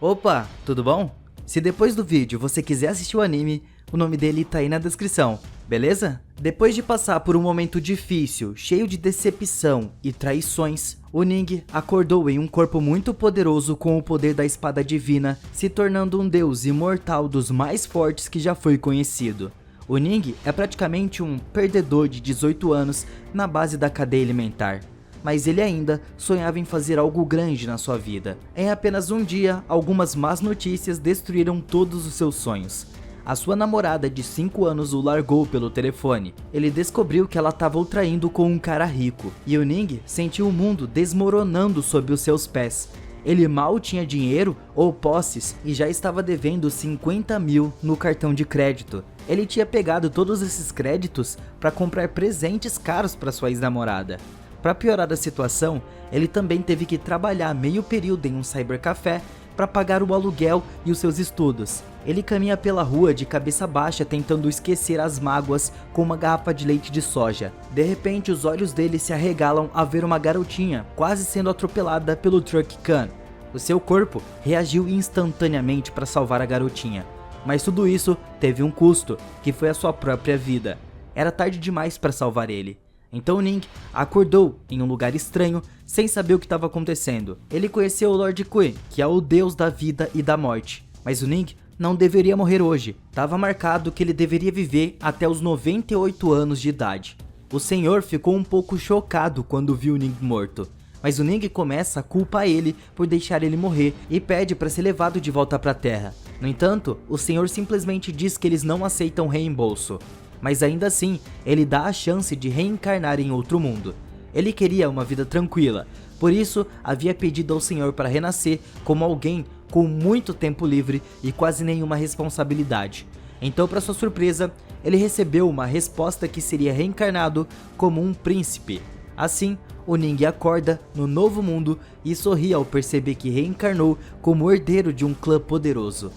Opa, tudo bom? Se depois do vídeo você quiser assistir o anime, o nome dele tá aí na descrição, beleza? Depois de passar por um momento difícil, cheio de decepção e traições, o Ning acordou em um corpo muito poderoso com o poder da espada divina, se tornando um deus imortal dos mais fortes que já foi conhecido. O Ning é praticamente um perdedor de 18 anos na base da cadeia alimentar. Mas ele ainda sonhava em fazer algo grande na sua vida. Em apenas um dia, algumas más notícias destruíram todos os seus sonhos. A sua namorada de 5 anos o largou pelo telefone. Ele descobriu que ela estava o traindo com um cara rico. E o Ning sentiu o mundo desmoronando sob os seus pés. Ele mal tinha dinheiro ou posses e já estava devendo 50 mil no cartão de crédito. Ele tinha pegado todos esses créditos para comprar presentes caros para sua ex-namorada. Para piorar a situação, ele também teve que trabalhar meio período em um cybercafé para pagar o aluguel e os seus estudos. Ele caminha pela rua de cabeça baixa tentando esquecer as mágoas com uma garrafa de leite de soja. De repente, os olhos dele se arregalam a ver uma garotinha quase sendo atropelada pelo Truck Khan. O seu corpo reagiu instantaneamente para salvar a garotinha. Mas tudo isso teve um custo, que foi a sua própria vida. Era tarde demais para salvar ele. Então Ning acordou em um lugar estranho, sem saber o que estava acontecendo. Ele conheceu o Lord Kuei, que é o deus da vida e da morte. Mas o Ning não deveria morrer hoje. Estava marcado que ele deveria viver até os 98 anos de idade. O senhor ficou um pouco chocado quando viu o Ning morto. Mas o Ning começa a culpar ele por deixar ele morrer e pede para ser levado de volta para a Terra. No entanto, o senhor simplesmente diz que eles não aceitam reembolso. Mas ainda assim, ele dá a chance de reencarnar em outro mundo. Ele queria uma vida tranquila, por isso havia pedido ao Senhor para renascer como alguém com muito tempo livre e quase nenhuma responsabilidade. Então, para sua surpresa, ele recebeu uma resposta que seria reencarnado como um príncipe. Assim, o Ning acorda no novo mundo e sorri ao perceber que reencarnou como herdeiro de um clã poderoso.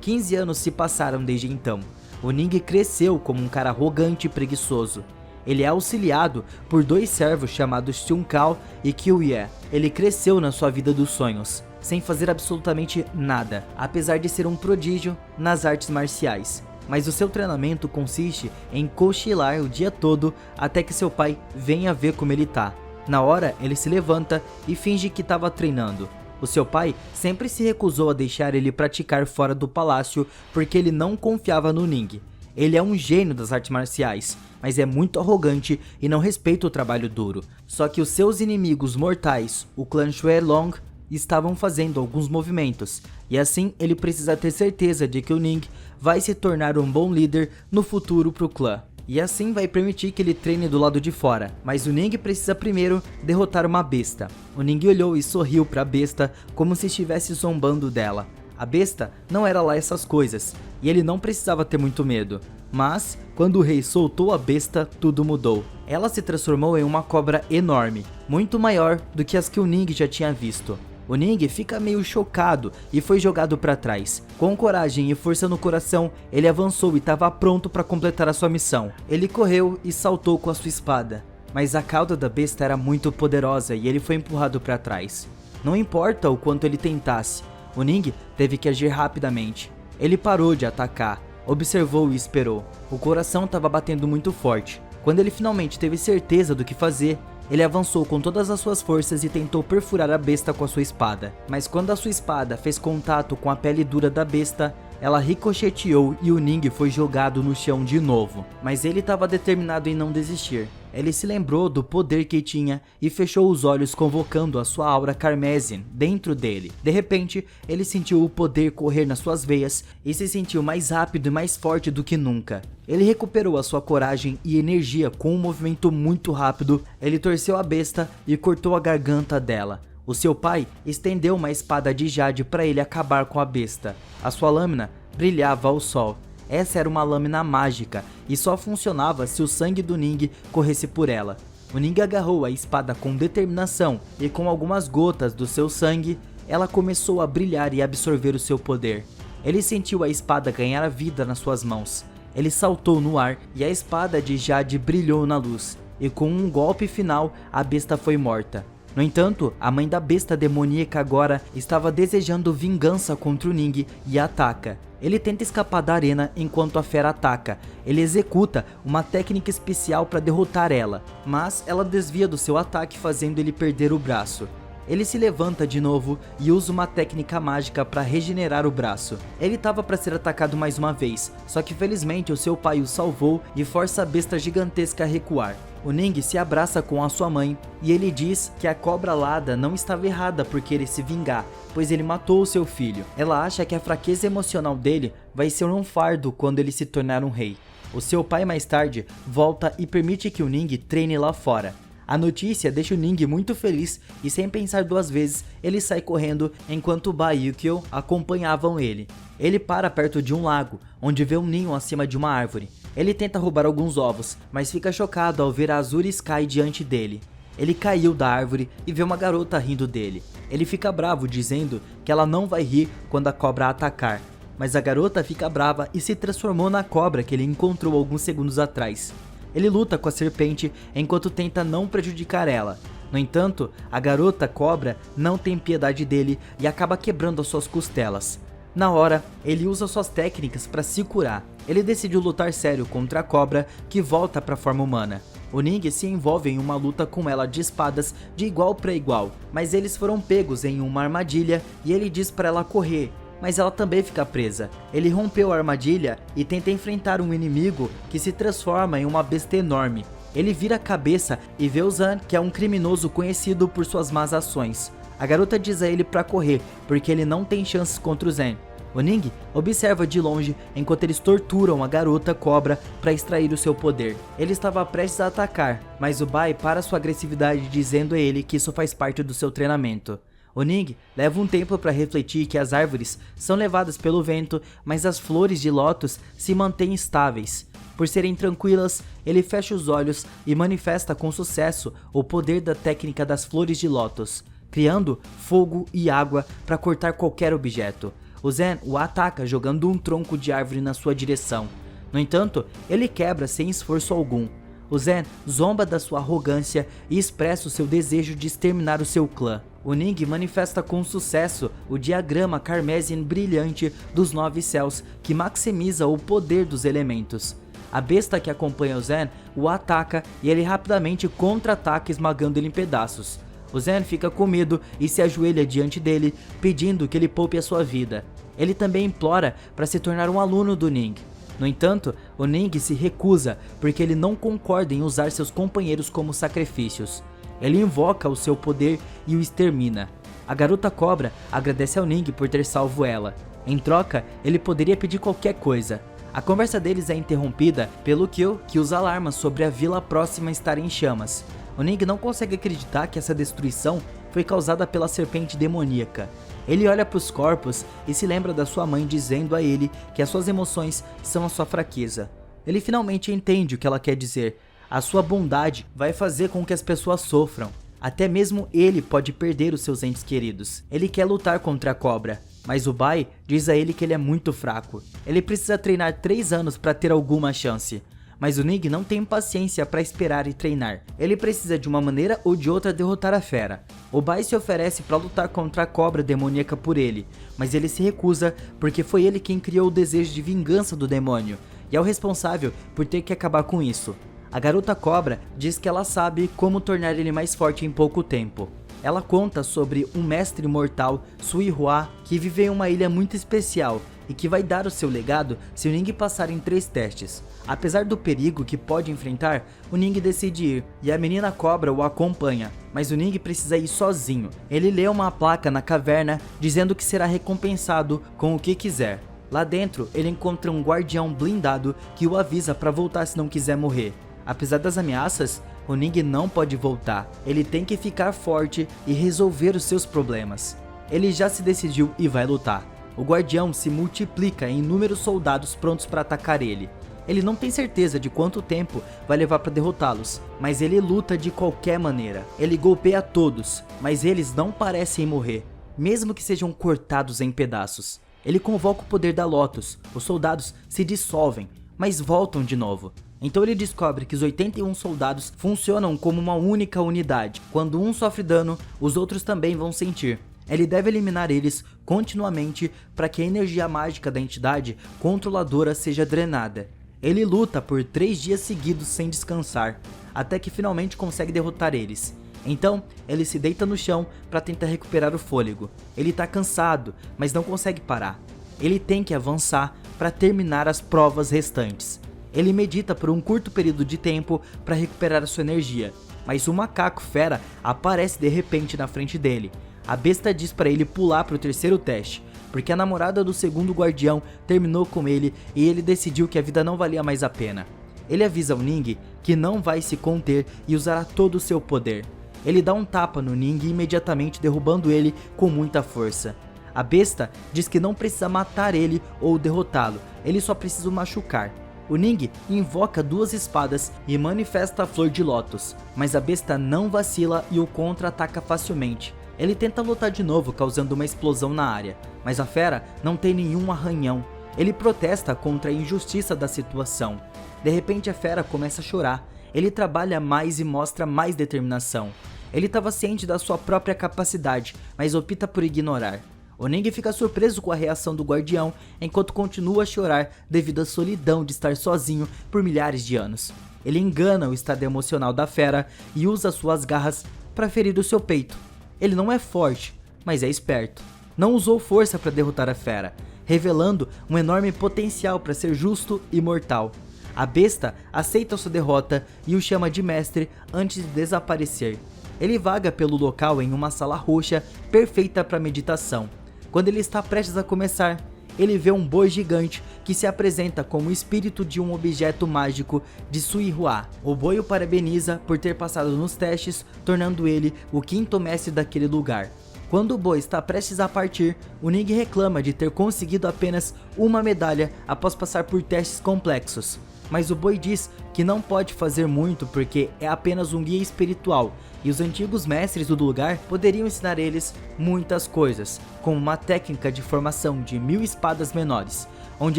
15 anos se passaram desde então. O Ning cresceu como um cara arrogante e preguiçoso. Ele é auxiliado por 2 servos chamados Xiong-Kao e Qiu-Ye. Ele cresceu na sua vida dos sonhos, sem fazer absolutamente nada, apesar de ser um prodígio nas artes marciais. Mas o seu treinamento consiste em cochilar o dia todo até que seu pai venha ver como ele tá. Na hora, ele se levanta e finge que estava treinando. O seu pai sempre se recusou a deixar ele praticar fora do palácio porque ele não confiava no Ning. Ele é um gênio das artes marciais, mas é muito arrogante e não respeita o trabalho duro. Só que os seus inimigos mortais, o clã Xuelong, estavam fazendo alguns movimentos, e assim ele precisa ter certeza de que o Ning vai se tornar um bom líder no futuro para o clã. E assim vai permitir que ele treine do lado de fora, mas o Ning precisa primeiro derrotar uma besta. O Ning olhou e sorriu para a besta como se estivesse zombando dela. A besta não era lá essas coisas, e ele não precisava ter muito medo. Mas, quando o rei soltou a besta, tudo mudou. Ela se transformou em uma cobra enorme, muito maior do que as que o Ning já tinha visto. O Ning fica meio chocado e foi jogado para trás. Com coragem e força no coração, ele avançou e estava pronto para completar a sua missão. Ele correu e saltou com a sua espada, mas a cauda da besta era muito poderosa e ele foi empurrado para trás. Não importa o quanto ele tentasse, o Ning teve que agir rapidamente. Ele parou de atacar, observou e esperou. O coração estava batendo muito forte. Quando ele finalmente teve certeza do que fazer, ele avançou com todas as suas forças e tentou perfurar a besta com a sua espada. Mas quando a sua espada fez contato com a pele dura da besta, ela ricocheteou e o Ning foi jogado no chão de novo. Mas ele estava determinado em não desistir. Ele se lembrou do poder que tinha e fechou os olhos convocando a sua aura Carmesim dentro dele. De repente, ele sentiu o poder correr nas suas veias e se sentiu mais rápido e mais forte do que nunca. Ele recuperou a sua coragem e energia com um movimento muito rápido. Ele torceu a besta e cortou a garganta dela. O seu pai estendeu uma espada de jade para ele acabar com a besta. A sua lâmina brilhava ao sol. Essa era uma lâmina mágica e só funcionava se o sangue do Ning corresse por ela. O Ning agarrou a espada com determinação e com algumas gotas do seu sangue, ela começou a brilhar e absorver o seu poder. Ele sentiu a espada ganhar a vida nas suas mãos. Ele saltou no ar e a espada de Jade brilhou na luz. E com um golpe final, a besta foi morta. No entanto, a mãe da besta demoníaca agora estava desejando vingança contra o Ning e ataca. Ele tenta escapar da arena enquanto a fera ataca. Ele executa uma técnica especial para derrotar ela, mas ela desvia do seu ataque, fazendo ele perder o braço. Ele se levanta de novo e usa uma técnica mágica para regenerar o braço. Ele estava para ser atacado mais uma vez, só que felizmente o seu pai o salvou e força a besta gigantesca a recuar. O Ning se abraça com a sua mãe e ele diz que a cobra alada não estava errada por querer se vingar, pois ele matou o seu filho. Ela acha que a fraqueza emocional dele vai ser um fardo quando ele se tornar um rei. O seu pai mais tarde volta e permite que o Ning treine lá fora. A notícia deixa o Ning muito feliz e, sem pensar duas vezes, ele sai correndo enquanto o Bai e o Kyo acompanhavam ele. Ele para perto de um lago, onde vê um ninho acima de uma árvore. Ele tenta roubar alguns ovos, mas fica chocado ao ver a Azuri Sky diante dele. Ele caiu da árvore e vê uma garota rindo dele. Ele fica bravo, dizendo que ela não vai rir quando a cobra a atacar. Mas a garota fica brava e se transformou na cobra que ele encontrou alguns segundos atrás. Ele luta com a serpente enquanto tenta não prejudicar ela. No entanto, a garota cobra não tem piedade dele e acaba quebrando as suas costelas. Na hora, ele usa suas técnicas para se curar. Ele decidiu lutar sério contra a cobra, que volta para a forma humana. O Ning se envolve em uma luta com ela de espadas de igual para igual, mas eles foram pegos em uma armadilha e ele diz para ela correr, mas ela também fica presa. Ele rompeu a armadilha e tenta enfrentar um inimigo que se transforma em uma besta enorme. Ele vira a cabeça e vê o Zan, que é um criminoso conhecido por suas más ações. A garota diz a ele para correr, porque ele não tem chances contra o Zen. O Ning observa de longe enquanto eles torturam a garota cobra para extrair o seu poder. Ele estava prestes a atacar, mas o Bai para sua agressividade, dizendo a ele que isso faz parte do seu treinamento. O Ning leva um tempo para refletir que as árvores são levadas pelo vento, mas as flores de lótus se mantêm estáveis. Por serem tranquilas, ele fecha os olhos e manifesta com sucesso o poder da técnica das flores de lótus, criando fogo e água para cortar qualquer objeto. O Zen o ataca jogando um tronco de árvore na sua direção. No entanto, ele quebra sem esforço algum. O Zen zomba da sua arrogância e expressa o seu desejo de exterminar o seu clã. O Ning manifesta com sucesso o diagrama Carmesian brilhante dos 9 céus, que maximiza o poder dos elementos. A besta que acompanha o Zen o ataca e ele rapidamente contra-ataca, esmagando ele em pedaços. O Zen fica com medo e se ajoelha diante dele, pedindo que ele poupe a sua vida. Ele também implora para se tornar um aluno do Ning. No entanto, o Ning se recusa porque ele não concorda em usar seus companheiros como sacrifícios. Ele invoca o seu poder e o extermina. A garota cobra agradece ao Ning por ter salvo ela. Em troca, ele poderia pedir qualquer coisa. A conversa deles é interrompida pelo Kyo, que usa alarmas sobre a vila próxima estar em chamas. O Ning não consegue acreditar que essa destruição foi causada pela serpente demoníaca. Ele olha para os corpos e se lembra da sua mãe dizendo a ele que as suas emoções são a sua fraqueza. Ele finalmente entende o que ela quer dizer. A sua bondade vai fazer com que as pessoas sofram. Até mesmo ele pode perder os seus entes queridos. Ele quer lutar contra a cobra, mas o Bai diz a ele que ele é muito fraco. Ele precisa treinar 3 anos para ter alguma chance. Mas o Ning não tem paciência para esperar e treinar. Ele precisa de uma maneira ou de outra derrotar a fera. O Bai se oferece para lutar contra a cobra demoníaca por ele, mas ele se recusa porque foi ele quem criou o desejo de vingança do demônio e é o responsável por ter que acabar com isso. A garota cobra diz que ela sabe como tornar ele mais forte em pouco tempo. Ela conta sobre um mestre mortal, Sui Hua, que vive em uma ilha muito especial e que vai dar o seu legado se o Ning passar em 3 testes. Apesar do perigo que pode enfrentar, o Ning decide ir e a menina cobra o acompanha, mas o Ning precisa ir sozinho. Ele lê uma placa na caverna dizendo que será recompensado com o que quiser. Lá dentro, ele encontra um guardião blindado que o avisa para voltar se não quiser morrer. Apesar das ameaças, o Ning não pode voltar. Ele tem que ficar forte e resolver os seus problemas. Ele já se decidiu e vai lutar. O guardião se multiplica em inúmeros soldados prontos para atacar ele. Ele não tem certeza de quanto tempo vai levar para derrotá-los, mas ele luta de qualquer maneira. Ele golpeia todos, mas eles não parecem morrer, mesmo que sejam cortados em pedaços. Ele convoca o poder da Lotus, os soldados se dissolvem, mas voltam de novo. Então ele descobre que os 81 soldados funcionam como uma única unidade. Quando um sofre dano, os outros também vão sentir. Ele deve eliminar eles continuamente para que a energia mágica da entidade controladora seja drenada. Ele luta por 3 dias seguidos sem descansar, até que finalmente consegue derrotar eles. Então, ele se deita no chão para tentar recuperar o fôlego. Ele tá cansado, mas não consegue parar. Ele tem que avançar para terminar as provas restantes. Ele medita por um curto período de tempo para recuperar a sua energia, mas o macaco fera aparece de repente na frente dele. A besta diz para ele pular para o terceiro teste, porque a namorada do segundo guardião terminou com ele e ele decidiu que a vida não valia mais a pena. Ele avisa o Ning que não vai se conter e usará todo o seu poder. Ele dá um tapa no Ning imediatamente derrubando ele com muita força. A besta diz que não precisa matar ele ou derrotá-lo, ele só precisa o machucar. O Ning invoca 2 espadas e manifesta a flor de lótus, mas a besta não vacila e o contra-ataca facilmente. Ele tenta lutar de novo, causando uma explosão na área, mas a fera não tem nenhum arranhão. Ele protesta contra a injustiça da situação. De repente a fera começa a chorar. Ele trabalha mais e mostra mais determinação. Ele estava ciente da sua própria capacidade, mas opta por ignorar. O Ning fica surpreso com a reação do guardião, enquanto continua a chorar devido à solidão de estar sozinho por milhares de anos. Ele engana o estado emocional da fera e usa suas garras para ferir o seu peito. Ele não é forte, mas é esperto. Não usou força para derrotar a fera, revelando um enorme potencial para ser justo e mortal. A besta aceita sua derrota e o chama de mestre antes de desaparecer. Ele vaga pelo local em uma sala roxa perfeita para meditação. Quando ele está prestes a começar, ele vê um boi gigante que se apresenta como o espírito de um objeto mágico de Suihua. O boi o parabeniza por ter passado nos testes, tornando ele o 5º mestre daquele lugar. Quando o boi está prestes a partir, o Ning reclama de ter conseguido apenas uma medalha após passar por testes complexos. Mas o boi diz que não pode fazer muito porque é apenas um guia espiritual e os antigos mestres do lugar poderiam ensinar eles muitas coisas, como uma técnica de formação de 1000 espadas menores, onde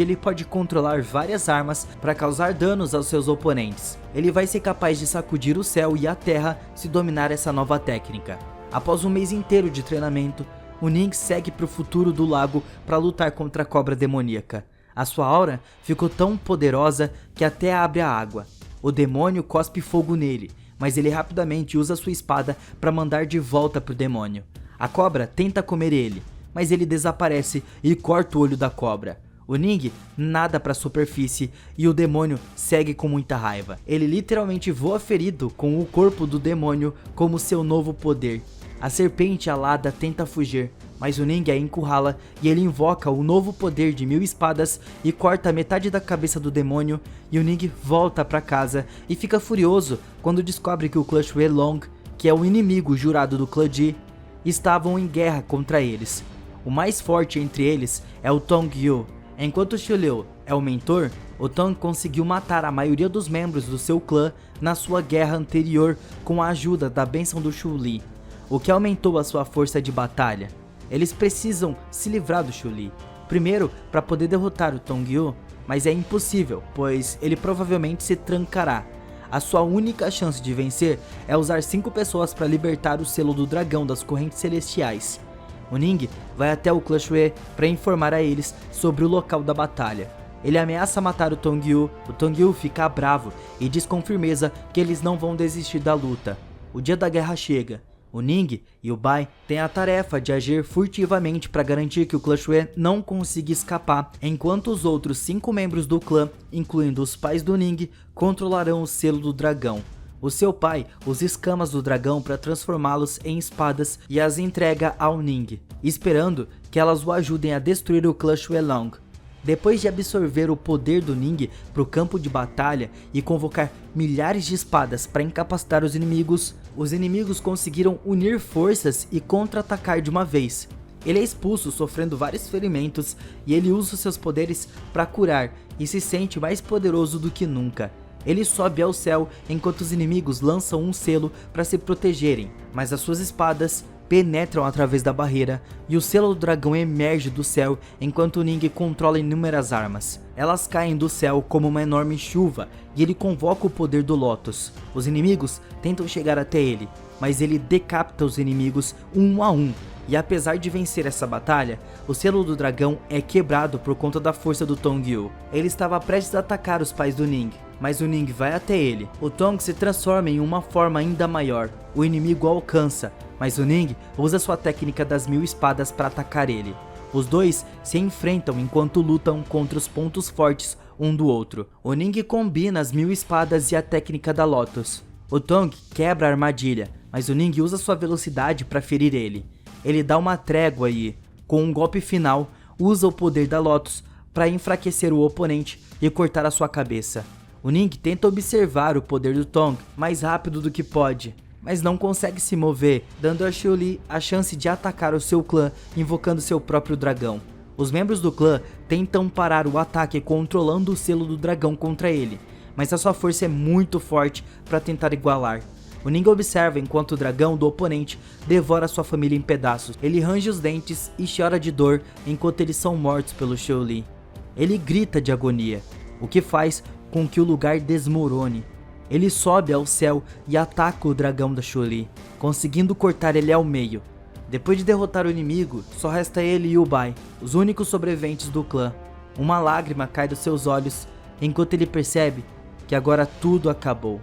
ele pode controlar várias armas para causar danos aos seus oponentes. Ele vai ser capaz de sacudir o céu e a terra se dominar essa nova técnica. Após um mês inteiro de treinamento, o Ning segue para o futuro do lago para lutar contra a cobra demoníaca. A sua aura ficou tão poderosa que até abre a água. O demônio cospe fogo nele, mas ele rapidamente usa sua espada para mandar de volta pro demônio. A cobra tenta comer ele, mas ele desaparece e corta o olho da cobra. O Ning nada para a superfície e o demônio segue com muita raiva. Ele literalmente voa ferido com o corpo do demônio como seu novo poder. A serpente alada tenta fugir, mas o Ning a encurrala e ele invoca o novo poder de 1000 espadas e corta metade da cabeça do demônio, e o Ning volta para casa e fica furioso quando descobre que o clã Shuelong, que é o inimigo jurado do clã Ji, estavam em guerra contra eles. O mais forte entre eles é o Tongyu. Enquanto Xiuleu é o mentor, o Tong conseguiu matar a maioria dos membros do seu clã na sua guerra anterior com a ajuda da bênção do Shu Li, o que aumentou a sua força de batalha. Eles precisam se livrar do Shu Li, primeiro para poder derrotar o Tongyu, mas é impossível, pois ele provavelmente se trancará. A sua única chance de vencer é usar 5 pessoas para libertar o selo do dragão das correntes celestiais. O Ning vai até o clã Shui para informar a eles sobre o local da batalha. Ele ameaça matar o Tongyu fica bravo e diz com firmeza que eles não vão desistir da luta. O dia da guerra chega. O Ning e o Bai têm a tarefa de agir furtivamente para garantir que o clã Shui não consiga escapar, enquanto os outros 5 membros do clã, incluindo os pais do Ning, controlarão o selo do dragão. O seu pai usa escamas do dragão para transformá-los em espadas e as entrega ao Ning, esperando que elas o ajudem a destruir o clã Shuelong. Depois de absorver o poder do Ning para o campo de batalha e convocar milhares de espadas para incapacitar os inimigos conseguiram unir forças e contra-atacar de uma vez. Ele é expulso sofrendo vários ferimentos e ele usa seus poderes para curar e se sente mais poderoso do que nunca. Ele sobe ao céu enquanto os inimigos lançam um selo para se protegerem, mas as suas espadas penetram através da barreira e o selo do dragão emerge do céu enquanto Ning controla inúmeras armas. Elas caem do céu como uma enorme chuva e ele convoca o poder do Lotus. Os inimigos tentam chegar até ele, mas ele decapita os inimigos um a um. E apesar de vencer essa batalha, o selo do dragão é quebrado por conta da força do Tong-yu. Ele estava prestes a atacar os pais do Ning, mas o Ning vai até ele. O Tong se transforma em uma forma ainda maior. O inimigo o alcança, mas o Ning usa sua técnica das 1000 espadas para atacar ele. Os dois se enfrentam enquanto lutam contra os pontos fortes um do outro. O Ning combina as 1000 espadas e a técnica da Lotus. O Tong quebra a armadilha, mas o Ning usa sua velocidade para ferir ele. Ele dá uma trégua e, com um golpe final, usa o poder da Lotus para enfraquecer o oponente e cortar a sua cabeça. O Ning tenta observar o poder do Tong mais rápido do que pode, mas não consegue se mover, dando a Xiuli a chance de atacar o seu clã invocando seu próprio dragão. Os membros do clã tentam parar o ataque controlando o selo do dragão contra ele, mas a sua força é muito forte para tentar igualar. O Ning observa enquanto o dragão do oponente devora sua família em pedaços. Ele range os dentes e chora de dor enquanto eles são mortos pelo Xiuli. Ele grita de agonia, o que faz com que o lugar desmorone. Ele sobe ao céu e ataca o dragão da Xiuli, conseguindo cortar ele ao meio. Depois de derrotar o inimigo, só resta ele e o Bai, os únicos sobreviventes do clã. Uma lágrima cai dos seus olhos enquanto ele percebe que agora tudo acabou.